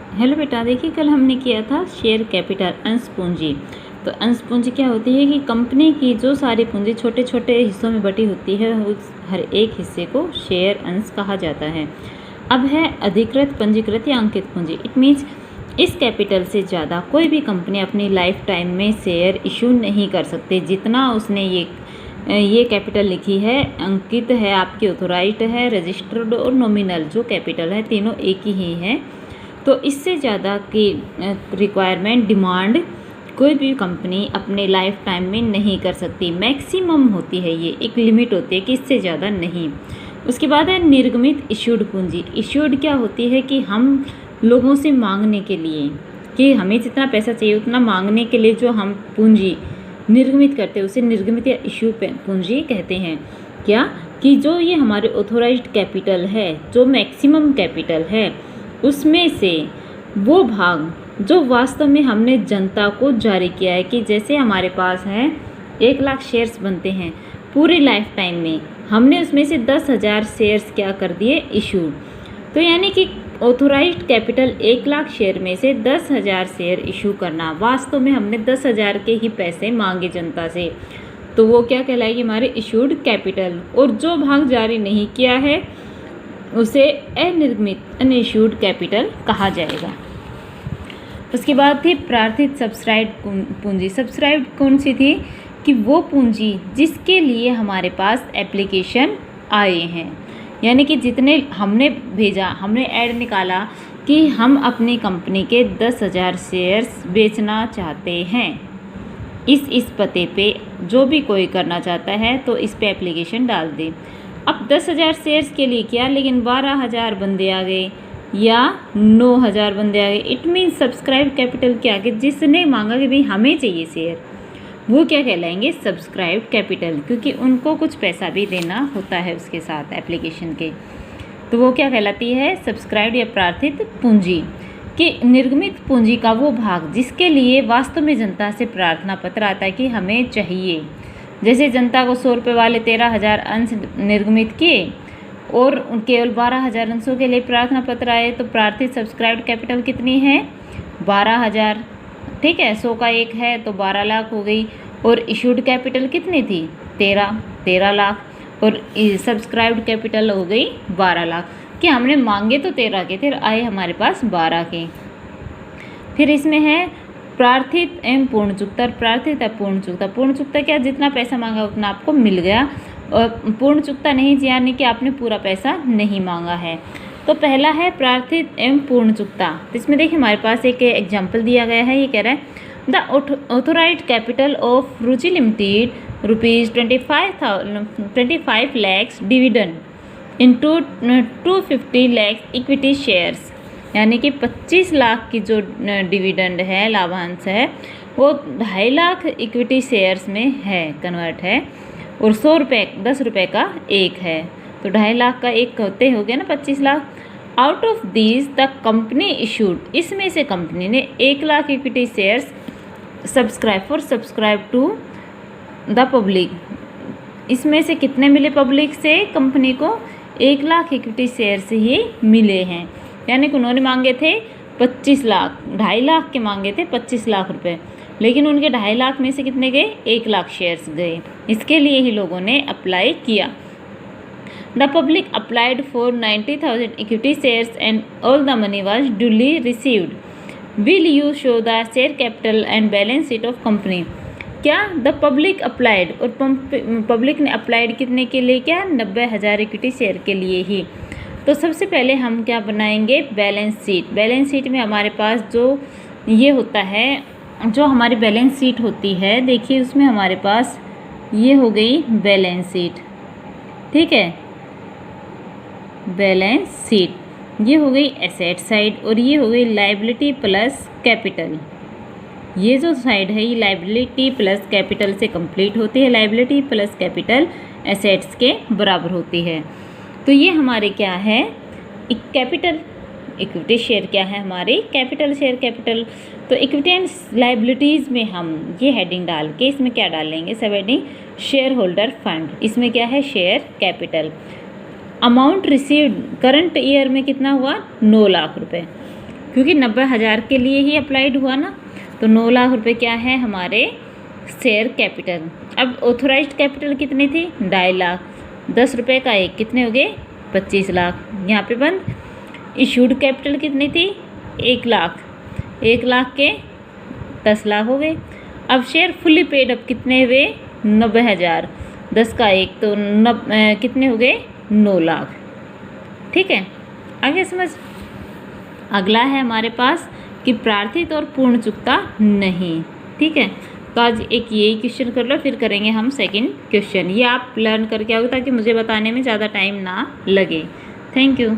Hello बेटा, देखिए कल हमने किया था शेयर कैपिटल अंश पूंजी। तो अंश पूंजी क्या होती है कि कंपनी की जो सारी पूंजी छोटे छोटे हिस्सों में बटी होती है, उस हर एक हिस्से को शेयर अंश कहा जाता है। अब है अधिकृत, पंजीकृत या अंकित पूंजी। इट मीन्स इस कैपिटल से ज़्यादा कोई भी कंपनी अपनी लाइफ टाइम में शेयर इशू नहीं कर सकते। जितना उसने ये कैपिटल लिखी है, अंकित है, आपकी ऑथोराइज्ड है, रजिस्टर्ड और नॉमिनल जो कैपिटल है, तीनों एक ही हैं। तो इससे ज़्यादा की रिक्वायरमेंट, डिमांड कोई भी कंपनी अपने लाइफ टाइम में नहीं कर सकती। मैक्सिमम होती है, ये एक लिमिट होती है कि इससे ज़्यादा नहीं। उसके बाद है निर्गमित इश्यूड पूंजी। इश्यूड क्या होती है कि हम लोगों से मांगने के लिए, कि हमें जितना पैसा चाहिए उतना मांगने के लिए जो हम पूंजी निर्गमित करते हैं उसे निर्गमित या इश्यू पूंजी कहते हैं। क्या कि जो ये हमारे ऑथोराइज्ड कैपिटल है, जो मैक्सिमम कैपिटल है, उसमें से वो भाग जो वास्तव में हमने जनता को जारी किया है, कि जैसे हमारे पास है 1,00,000 शेयर्स बनते हैं पूरे लाइफ टाइम में, हमने उसमें से 10,000 शेयर्स क्या कर दिए, इशू। तो यानी कि ऑथोराइज्ड कैपिटल 1,00,000 शेयर में से 10,000 शेयर इशू करना। वास्तव में हमने 10,000 के ही पैसे मांगे जनता से, तो वो क्या कहलाएगी, हमारे इशूड कैपिटल। और जो भाग जारी नहीं किया है उसे अनिर्गमित, अनइश्यूड कैपिटल कहा जाएगा। उसके बाद थी प्रार्थित सब्सक्राइब्ड पूंजी। सब्सक्राइब्ड कौन सी थी, कि वो पूंजी जिसके लिए हमारे पास एप्लीकेशन आए हैं, यानी कि जितने हमने भेजा, हमने ऐड निकाला कि हम अपनी कंपनी के 10,000 शेयर्स बेचना चाहते हैं, इस पते पे जो भी कोई करना चाहता है तो इस पे एप्लीकेशन डाल दे। अब 10,000 शेयर्स के लिए किया, लेकिन 12,000 बंदे आ गए या 9,000 बंदे आ गए। इट मीन्स सब्सक्राइब कैपिटल के आगे जिसने मांगा कि भाई हमें चाहिए शेयर, वो क्या कहलाएंगे, सब्सक्राइब कैपिटल, क्योंकि उनको कुछ पैसा भी देना होता है उसके साथ एप्लीकेशन के। तो वो क्या कहलाती है, सब्सक्राइब्ड या प्रार्थित पूंजी। कि निर्गमित पूंजी का वो भाग जिसके लिए वास्तव में जनता से प्रार्थना पत्र आता है कि हमें चाहिए। जैसे जनता को 100 रुपये वाले 13,000 अंश निर्गमित किए और केवल 12,000 अंशों के लिए प्रार्थना पत्र आए, तो प्रार्थित सब्सक्राइब्ड कैपिटल कितनी है, 12,000। ठीक है, 100 का 1 है तो 12 लाख हो गई। और इशूड कैपिटल कितनी थी, 13 लाख। और सब्सक्राइब्ड कैपिटल हो गई 12 लाख। कि हमने मांगे तो 13 के थे, आए हमारे पास 12 के। फिर इसमें है प्रार्थित एवं पूर्ण चुकता। प्रार्थित अपूर्ण चुकता। पूर्ण चुकता क्या, जितना पैसा मांगा उतना आपको मिल गया। और पूर्ण चुकता नहीं, यानी कि आपने पूरा पैसा नहीं मांगा है। तो पहला है प्रार्थित एवं पूर्ण चुकता। तो इसमें देखिए हमारे पास एक एग्जाम्पल दिया गया है। ये कह रहा है the authorised capital of Ruchi limited ₹25 lakhs dividend into 250 lakhs equity shares, यानी कि 25 लाख की जो डिविडेंड है, लाभांश है, वो 2.5 लाख इक्विटी शेयर्स में है, कन्वर्ट है। और 100 रुपये, 10 रुपये का एक है, तो 2.5 लाख का एक होते हो गया ना 25 lakh. Out of this the company issued, इसमें से कंपनी ने 1 lakh equity shares subscribe to the public. इसमें से कितने मिले पब्लिक से, कंपनी को 1 लाख इक्विटी शेयर्स ही मिले हैं। यानी कि उन्होंने मांगे थे 25 लाख, 2.5 लाख के मांगे थे 25 लाख रुपए, लेकिन उनके 2.5 लाख में से कितने गए, 1 लाख शेयर्स गए। इसके लिए ही लोगों ने अप्लाई किया। The public applied for 90,000 equity shares and all the money was duly received. Will you show the share capital and balance sheet of company. क्या, द पब्लिक अप्लाइड, और पब्लिक ने अप्लाइड कितने के लिए, क्या, 90,000 इक्विटी शेयर के लिए ही। तो सबसे पहले हम क्या बनाएंगे, बैलेंस शीट। बैलेंस शीट में हमारे पास जो ये होता है, जो हमारी बैलेंस शीट होती है, देखिए उसमें हमारे पास ये हो गई बैलेंस शीट। ठीक है, बैलेंस शीट ये हो गई एसेट साइड, और ये हो गई लायबिलिटी प्लस कैपिटल। ये जो साइड है ये लायबिलिटी प्लस कैपिटल से कंप्लीट होती है। लायबिलिटी प्लस कैपिटल एसेट्स के बराबर होती है। तो ये हमारे क्या है, कैपिटल। इक्विटी शेयर क्या है हमारी, कैपिटल शेयर कैपिटल। तो इक्विटी एंड लायबिलिटीज़ में हम ये हेडिंग डाल के इसमें क्या डालेंगे, सब हेडिंग शेयर होल्डर फंड। इसमें क्या है, share capital. Amount received current year में कितना हुआ, 9 लाख रुपए। क्योंकि 90,000 के लिए ही अप्लाइड हुआ ना, तो 9 लाख रुपए क्या है हमारे शेयर कैपिटल। अब ऑथोराइज्ड कैपिटल कितनी थी, 2.5 लाख, 10 रुपये का एक कितने हो गए, 25 लाख, यहाँ पे बंद। इशूड कैपिटल कितनी थी, 1 लाख, 1 लाख के 10 लाख हो गए। अब शेयर फुली पेड अब कितने हुए, 90,000, 10 का एक तो कितने हो गए, 9 लाख। ठीक है, आगे समझ। अगला है हमारे पास कि प्रार्थित और पूर्ण चुकता नहीं। ठीक है, तो आज एक यही क्वेश्चन कर लो, फिर करेंगे हम सेकंड क्वेश्चन। ये आप लर्न करके आओगे ताकि मुझे बताने में ज़्यादा टाइम ना लगे। Thank you.